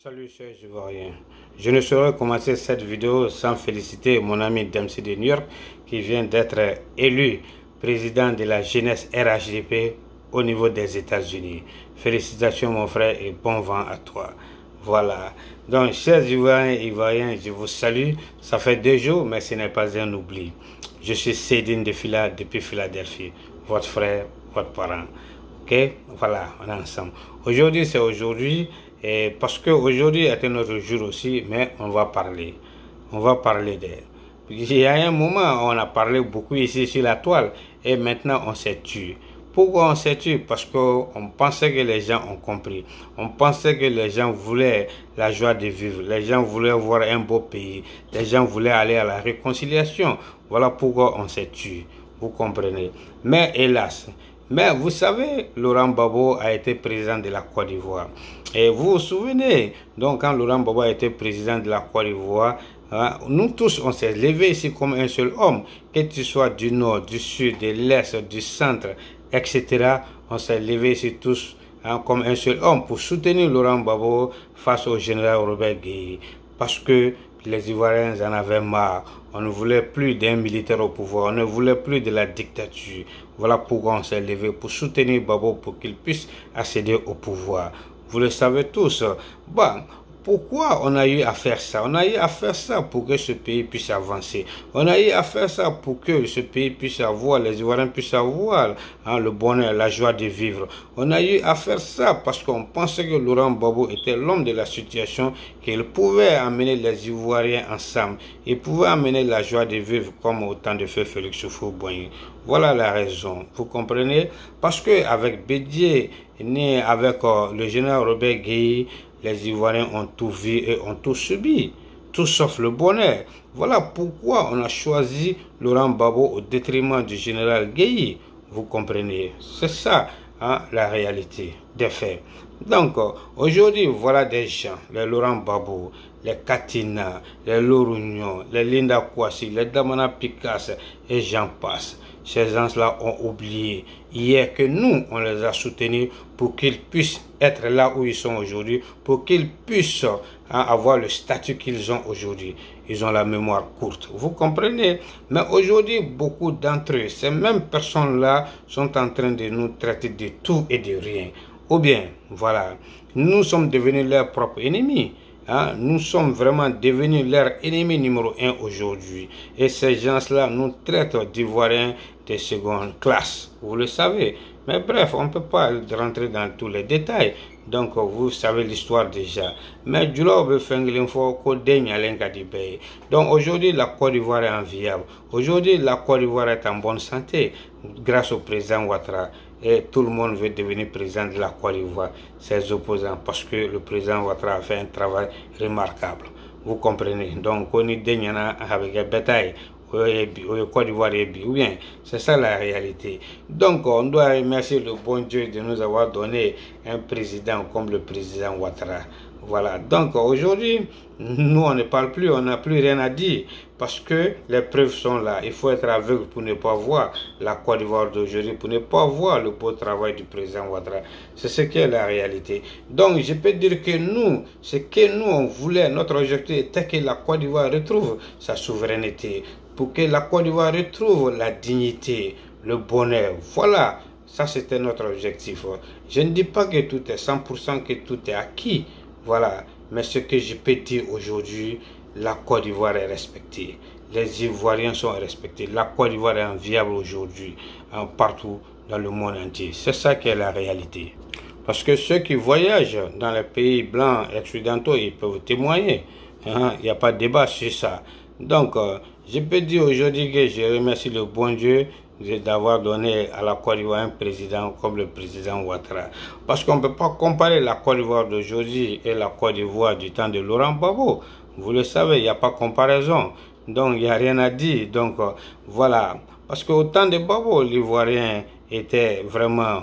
Salut chers Ivoiriens, je ne saurais commencer cette vidéo sans féliciter mon ami Dempsey de New York qui vient d'être élu président de la jeunesse RHDP au niveau des États-Unis. Félicitations mon frère et bon vent à toi. Voilà, donc chers Ivoiriens, je vous salue. Ça fait 2 jours mais ce n'est pas un oubli. Je suis Seydine de Fila depuis Philadelphie, votre frère, votre parent. Ok, voilà, on est ensemble. Aujourd'hui c'est aujourd'hui. Et parce qu'aujourd'hui est un autre jour aussi, mais on va parler. On va parler d'elle. Il y a un moment, on a parlé beaucoup ici sur la toile et maintenant on s'est tué. Pourquoi on s'est tué? Parce qu'on pensait que les gens ont compris. On pensait que les gens voulaient la joie de vivre. Les gens voulaient voir un beau pays. Les gens voulaient aller à la réconciliation. Voilà pourquoi on s'est tué. Vous comprenez? Mais hélas. Mais vous savez, Laurent Gbagbo a été président de la Côte d'Ivoire. Et vous vous souvenez, donc quand Laurent Gbagbo a été président de la Côte d'Ivoire, nous tous, on s'est levés ici comme un seul homme. Que tu sois du nord, du sud, de l'est, du centre, etc. On s'est levés ici tous comme un seul homme pour soutenir Laurent Gbagbo face au général Robert Guèye. Parce que les Ivoiriens en avaient marre. On ne voulait plus d'un militaire au pouvoir. On ne voulait plus de la dictature. Voilà pourquoi on s'est levé pour soutenir Gbagbo pour qu'il puisse accéder au pouvoir. Vous le savez tous. Bon, pourquoi on a eu à faire ça? On a eu à faire ça pour que ce pays puisse avancer. On a eu à faire ça pour que ce pays puisse avoir, les Ivoiriens puissent avoir le bonheur, la joie de vivre. On a eu à faire ça parce qu'on pensait que Laurent Gbagbo était l'homme de la situation, qu'il pouvait amener les Ivoiriens ensemble. Il pouvait amener la joie de vivre comme au temps de feu Félix Houphouët-Boigny. Voilà la raison. Vous comprenez? Parce qu'avec Bédié, né avec le général Robert Guèye, les Ivoiriens ont tout vu et ont tout subi, tout sauf le bonheur. Voilà pourquoi on a choisi Laurent Gbagbo au détriment du général Guèye. Vous comprenez? C'est ça la réalité des faits. Donc aujourd'hui, voilà des gens, les Laurent Gbagbo, les Katina, les Lorugnon, les Linda Kouassi, les Damana Picasse et j'en passe. Ces gens-là ont oublié hier que nous, on les a soutenus pour qu'ils puissent être là où ils sont aujourd'hui, pour qu'ils puissent avoir le statut qu'ils ont aujourd'hui. Ils ont la mémoire courte. Vous comprenez? Mais aujourd'hui, beaucoup d'entre eux, ces mêmes personnes-là, sont en train de nous traiter de tout et de rien. Ou bien, voilà, nous sommes devenus leurs propres ennemis. Nous sommes vraiment devenus leur ennemi numéro 1 aujourd'hui. Et ces gens-là nous traitent d'Ivoiriens de seconde classe. Vous le savez. Mais bref, on ne peut pas rentrer dans tous les détails. Donc, vous savez l'histoire déjà. Mais donc, aujourd'hui, la Côte d'Ivoire est enviable. Aujourd'hui, la Côte d'Ivoire est en bonne santé grâce au président Ouattara. Et tout le monde veut devenir président de la Côte d'Ivoire, ses opposants, parce que le président Ouattara a fait un travail remarquable. Vous comprenez? Donc, on est dernièrement avec un bétail. Côte d'Ivoire ou bien c'est ça la réalité. Donc on doit remercier le bon Dieu de nous avoir donné un président comme le président Ouattara. Voilà, donc aujourd'hui nous on ne parle plus, on n'a plus rien à dire parce que les preuves sont là. Il faut être aveugle pour ne pas voir la Côte d'Ivoire d'aujourd'hui, pour ne pas voir le beau travail du président Ouattara. C'est ce qui est la réalité. Donc je peux dire que nous, ce que nous on voulait, notre objectif était que la Côte d'Ivoire retrouve sa souveraineté, pour que la Côte d'Ivoire retrouve la dignité, le bonheur. Voilà, ça c'était notre objectif. Je ne dis pas que tout est 100%, que tout est acquis. Voilà, mais ce que je peux dire aujourd'hui, la Côte d'Ivoire est respectée. Les Ivoiriens sont respectés. La Côte d'Ivoire est enviable aujourd'hui, partout dans le monde entier. C'est ça qui est la réalité. Parce que ceux qui voyagent dans les pays blancs et occidentaux, ils peuvent témoigner. Il n'y a pas de débat sur ça. Donc, je peux dire aujourd'hui que je remercie le bon Dieu d'avoir donné à la Côte d'Ivoire un président comme le président Ouattara. Parce qu'on ne peut pas comparer la Côte d'Ivoire d'aujourd'hui et la Côte d'Ivoire du temps de Laurent Gbagbo. Vous le savez, il n'y a pas de comparaison. Donc, il n'y a rien à dire. Donc, voilà. Parce qu'au temps de Gbagbo, l'Ivoirien était vraiment...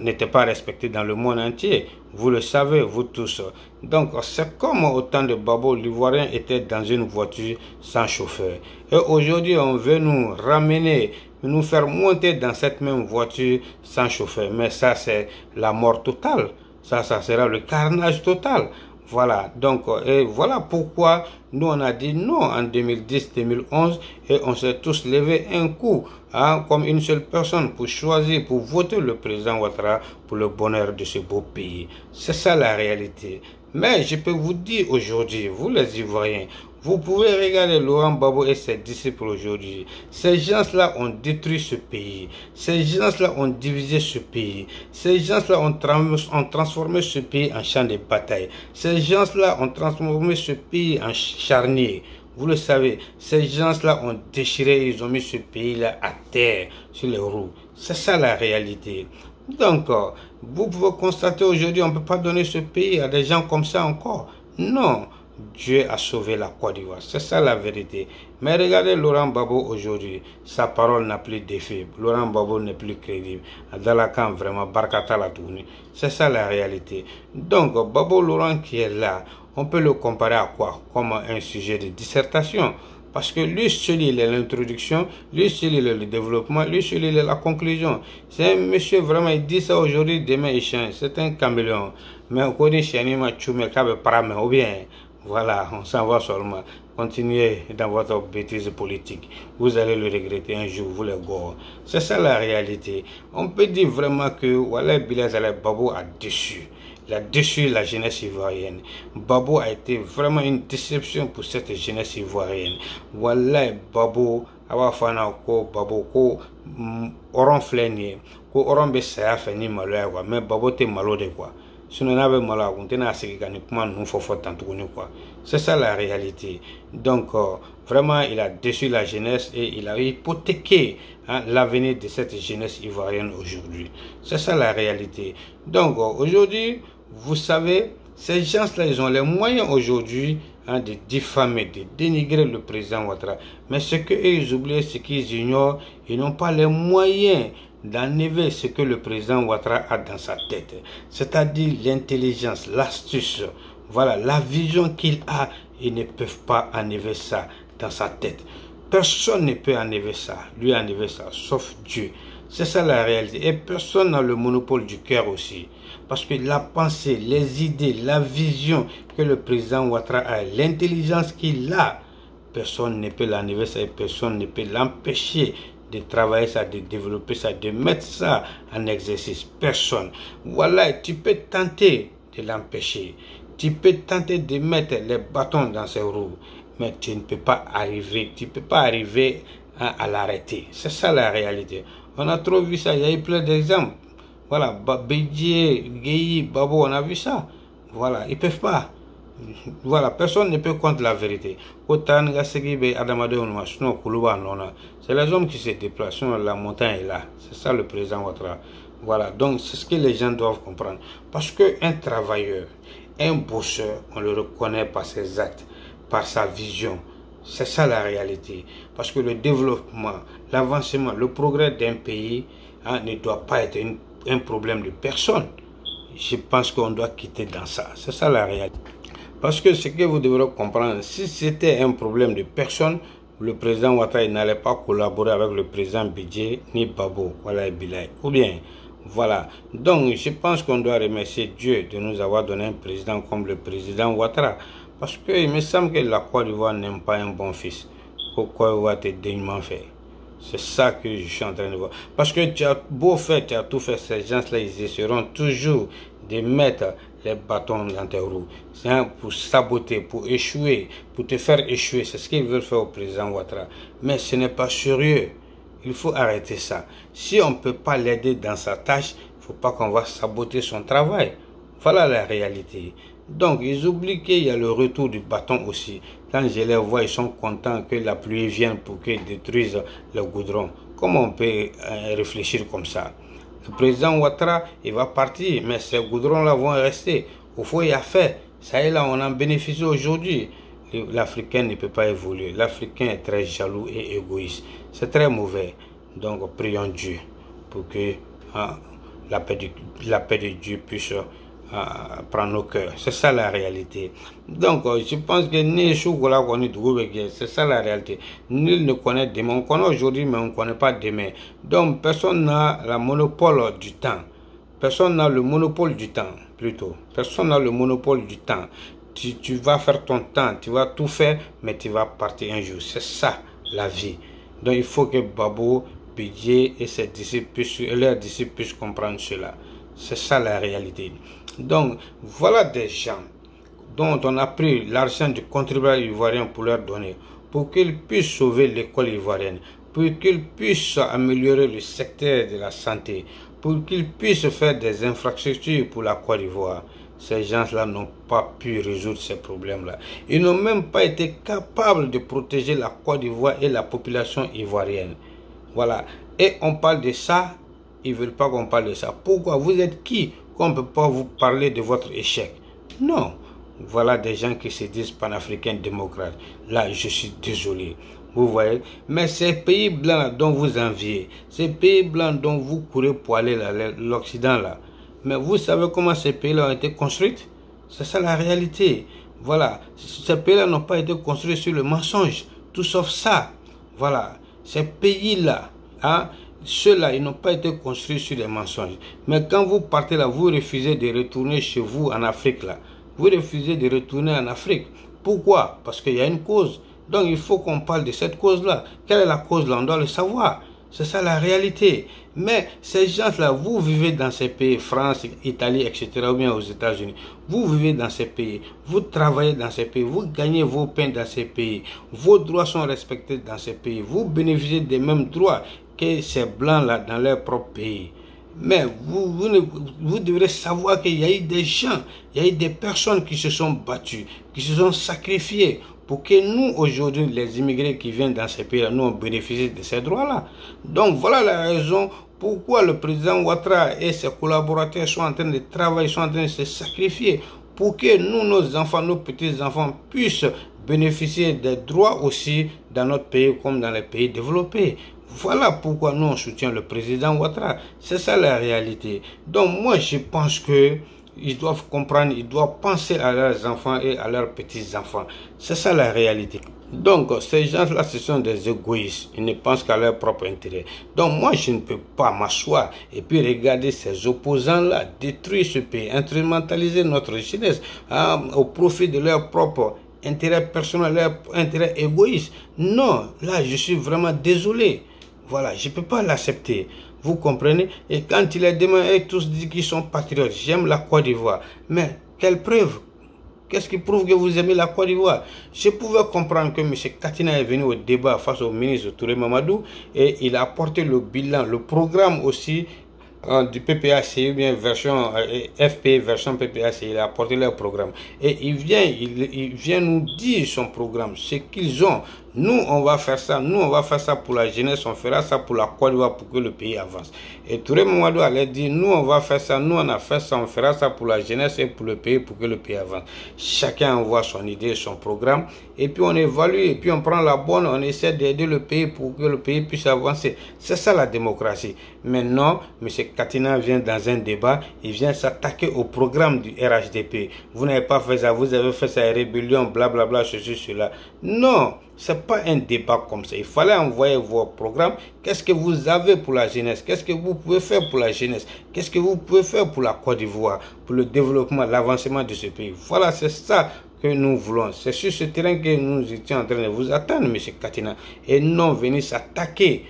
n'était pas respecté dans le monde entier. Vous le savez, vous tous. Donc, c'est comme au temps de Gbagbo, l'Ivoirien était dans une voiture sans chauffeur. Et aujourd'hui, on veut nous ramener, nous faire monter dans cette même voiture sans chauffeur. Mais ça, c'est la mort totale. Ça sera le carnage total. Voilà, donc, et voilà pourquoi nous on a dit non en 2010-2011 et on s'est tous levé un coup, hein, comme une seule personne pour choisir, pour voter le président Ouattara pour le bonheur de ce beau pays. C'est ça la réalité. Mais je peux vous dire aujourd'hui, vous les Ivoiriens, vous pouvez regarder Laurent Gbagbo et ses disciples aujourd'hui. Ces gens-là ont détruit ce pays. Ces gens-là ont divisé ce pays. Ces gens-là ont transformé ce pays en champ de bataille. Ces gens-là ont transformé ce pays en charnier. Vous le savez, ces gens-là ont déchiré, ils ont mis ce pays-là à terre, sur les roues. C'est ça la réalité. Donc, vous pouvez constater aujourd'hui, on ne peut pas donner ce pays à des gens comme ça encore. Non. Dieu a sauvé la Côte d'Ivoire. C'est ça la vérité. Mais regardez Laurent Gbagbo aujourd'hui. Sa parole n'a plus d'effet. Laurent Gbagbo n'est plus crédible. Dans la camp, vraiment, Barkata la tournée. C'est ça la réalité. Donc, Gbagbo Laurent qui est là, on peut le comparer à quoi? Comme un sujet de dissertation. Parce que lui seul, il est l'introduction, lui seul, il est le développement, lui seul, il est la conclusion. C'est un monsieur, vraiment, il dit ça aujourd'hui, demain, il change. C'est un caméléon. Mais on connaît Chanima Tchoumé, Kabe Parame, ou bien... Voilà, on s'en va seulement. Continuez dans votre bêtise politique. Vous allez le regretter un jour, vous les gars. C'est ça la réalité. On peut dire vraiment que voilà, Blaise Gbagbo a déçu. Il a déçu la jeunesse ivoirienne. Gbagbo a été vraiment une déception pour cette jeunesse ivoirienne. Voilà, Gbagbo, Awafana ko Gbagbo ko oron fleni ko oron be saya feni malo ya quoi. Mais Gbagbo te malo de quoi. C'est ça la réalité. Donc, vraiment, il a déçu la jeunesse et il a hypothéqué l'avenir de cette jeunesse ivoirienne aujourd'hui. C'est ça la réalité. Donc, aujourd'hui, vous savez, ces gens-là, ils ont les moyens aujourd'hui de diffamer, de dénigrer le président Ouattara. Mais ce qu'eux, ils oublient, ce qu'ils ignorent, ils n'ont pas les moyens d'enlever ce que le président Ouattara a dans sa tête, c'est-à-dire l'intelligence, l'astuce, voilà, la vision qu'il a. Ils ne peuvent pas enlever ça dans sa tête. Personne ne peut enlever ça, lui enlever ça, sauf Dieu. C'est ça la réalité. Et personne n'a le monopole du cœur aussi. Parce que la pensée, les idées, la vision que le président Ouattara a, l'intelligence qu'il a, personne ne peut l'enlever ça et personne ne peut l'empêcher de travailler ça, de développer ça, de mettre ça en exercice. Personne. Voilà, tu peux tenter de l'empêcher. Tu peux tenter de mettre les bâtons dans ses roues. Mais tu ne peux pas arriver. Tu ne peux pas arriver à l'arrêter. C'est ça la réalité. On a trop vu ça. Il y a eu plein d'exemples. Voilà, Bédié, Guéhi, Babo, on a vu ça. Voilà, ils ne peuvent pas. Voilà, personne ne peut contre la vérité. C'est les hommes qui se déplacent, la montagne est là. C'est ça le président Ouattara. Voilà, donc c'est ce que les gens doivent comprendre. Parce qu'un travailleur, un bosseur, on le reconnaît par ses actes, par sa vision. C'est ça la réalité. Parce que le développement, l'avancement, le progrès d'un pays ne doit pas être un problème de personne. Je pense qu'on doit quitter dans ça. C'est ça la réalité. Parce que ce que vous devrez comprendre, si c'était un problème de personne, le président Ouattara n'allait pas collaborer avec le président Bédié ni Babo, voilà, Bilay. Ou bien, voilà. Donc, je pense qu'on doit remercier Dieu de nous avoir donné un président comme le président Ouattara. Parce qu'il me semble que la Côte d'Ivoire n'aime pas un bon fils. Pourquoi il va être dignement fait? C'est ça que je suis en train de voir. Parce que tu as beau faire, tu as tout fait, ces gens-là, ils essaieront toujours de mettre les bâtons dans tes roues. Pour saboter, pour échouer, pour te faire échouer. C'est ce qu'ils veulent faire au président Ouattara. Mais ce n'est pas sérieux. Il faut arrêter ça. Si on ne peut pas l'aider dans sa tâche, il ne faut pas qu'on va saboter son travail. Voilà la réalité. Donc, ils oublient qu'il y a le retour du bâton aussi. Quand je les vois, ils sont contents que la pluie vienne pour qu'ils détruisent le goudron. Comment on peut réfléchir comme ça? Le président Ouattara, il va partir, mais ces goudrons-là vont rester. Au fond, il y a fait. Ça est là, on en bénéficie aujourd'hui. L'Africain ne peut pas évoluer. L'Africain est très jaloux et égoïste. C'est très mauvais. Donc, prions Dieu pour que la paix de Dieu puisse prendre nos cœurs. C'est ça la réalité. Donc, je pense que c'est ça la réalité. Nul ne connaît demain. On connaît aujourd'hui, mais on ne connaît pas demain. Donc, personne n'a le monopole du temps. Personne n'a le monopole du temps, plutôt. Personne n'a le monopole du temps. tu vas faire ton temps, tu vas tout faire, mais tu vas partir un jour. C'est ça la vie. Donc il faut que Babo, Bédié et ses disciples, leurs disciples puissent comprendre cela. C'est ça la réalité. Donc voilà des gens dont on a pris l'argent du contribuable ivoirien pour leur donner, pour qu'ils puissent sauver l'école ivoirienne, pour qu'ils puissent améliorer le secteur de la santé, pour qu'ils puissent faire des infrastructures pour la Côte d'Ivoire. Ces gens-là n'ont pas pu résoudre ces problèmes-là. Ils n'ont même pas été capables de protéger la Côte d'Ivoire et la population ivoirienne. Voilà. Et on parle de ça, ils ne veulent pas qu'on parle de ça. Pourquoi? Vous êtes qui qu'on ne peut pas vous parler de votre échec? Non. Voilà des gens qui se disent panafricains démocrates. Là, je suis désolé. Vous voyez? Mais ces pays blancs dont vous enviez, ces pays blancs dont vous courez pour aller l'Occident là, mais vous savez comment ces pays-là ont été construits? C'est ça la réalité. Voilà. Ces pays-là n'ont pas été construits sur le mensonge. Tout sauf ça. Voilà. Ces pays-là, hein, ceux-là, ils n'ont pas été construits sur les mensonges. Mais quand vous partez là, vous refusez de retourner chez vous en Afrique là. Vous refusez de retourner en Afrique. Pourquoi? Parce qu'il y a une cause. Donc il faut qu'on parle de cette cause-là. Quelle est la cause là? On doit le savoir. C'est ça la réalité. Mais ces gens-là, vous vivez dans ces pays, France, Italie, etc., ou bien aux États-Unis. Vous vivez dans ces pays. Vous travaillez dans ces pays. Vous gagnez vos pains dans ces pays. Vos droits sont respectés dans ces pays. Vous bénéficiez des mêmes droits que ces blancs-là dans leur propre pays. Mais vous devrez savoir qu'il y a eu des gens, il y a eu des personnes qui se sont battues, qui se sont sacrifiées pour que nous, aujourd'hui, les immigrés qui viennent dans ces pays-là, nous, on bénéficie de ces droits-là. Donc, voilà la raison pourquoi le président Ouattara et ses collaborateurs sont en train de travailler, sont en train de se sacrifier pour que nous, nos enfants, nos petits-enfants puissent bénéficier des droits aussi dans notre pays comme dans les pays développés. Voilà pourquoi nous on soutient le président Ouattara. C'est ça la réalité. Donc moi je pense que ils doivent comprendre, ils doivent penser à leurs enfants et à leurs petits-enfants. C'est ça la réalité. Donc ces gens-là, ce sont des égoïstes. Ils ne pensent qu'à leur propre intérêt. Donc moi je ne peux pas m'asseoir et puis regarder ces opposants-là détruire ce pays, instrumentaliser notre jeunesse au profit de leur propre intérêt personnel, leur intérêt égoïste. Non, là je suis vraiment désolé. Voilà, je ne peux pas l'accepter. Vous comprenez? Et quand il est demain, ils tous disent qu'ils sont patriotes. J'aime la Côte d'Ivoire. Mais quelle preuve? Qu'est-ce qui prouve que vous aimez la Côte d'Ivoire? Je pouvais comprendre que M. Katina est venu au débat face au ministre Touré Mamadou et il a apporté le bilan, le programme aussi du PPAC, ou bien version FP, version PPAC, il a apporté leur programme. Et il vient nous dire son programme, ce qu'ils ont. Nous, on va faire ça. Nous, on va faire ça pour la jeunesse. On fera ça pour la Côte d'Ivoire pour que le pays avance. Et Touré Mamadou allait dire, nous, on va faire ça. Nous, on a fait ça. On fera ça pour la jeunesse et pour le pays pour que le pays avance. Chacun envoie son idée, son programme. Et puis, on évalue. Et puis, on prend la bonne. On essaie d'aider le pays pour que le pays puisse avancer. C'est ça la démocratie. Maintenant, M. Katina vient dans un débat. Il vient s'attaquer au programme du RHDP. Vous n'avez pas fait ça. Vous avez fait ça, rébellion, blablabla, ceci, cela. Non. C'est pas un débat comme ça. Il fallait envoyer vos programmes. Qu'est-ce que vous avez pour la jeunesse? Qu'est-ce que vous pouvez faire pour la jeunesse? Qu'est-ce que vous pouvez faire pour la Côte d'Ivoire? Pour le développement, l'avancement de ce pays. Voilà, c'est ça que nous voulons. C'est sur ce terrain que nous étions en train de vous attendre, M. Katina. Et non venir s'attaquer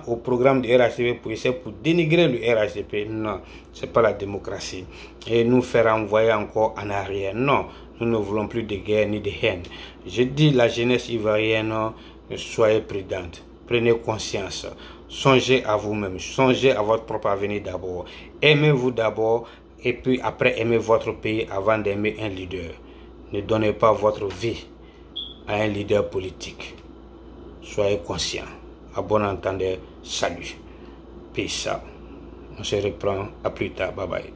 au programme du RHDP pour essayer pour dénigrer le RHDP. Non, c'est pas la démocratie. Et nous faire envoyer encore en arrière. Non. Nous ne voulons plus de guerre ni de haine. Je dis la jeunesse ivoirienne, soyez prudente. Prenez conscience. Songez à vous-même. Songez à votre propre avenir d'abord. Aimez-vous d'abord et puis après aimez votre pays avant d'aimer un leader. Ne donnez pas votre vie à un leader politique. Soyez conscients. À bon entendeur, salut. Peace out. On se reprend à plus tard. Bye bye.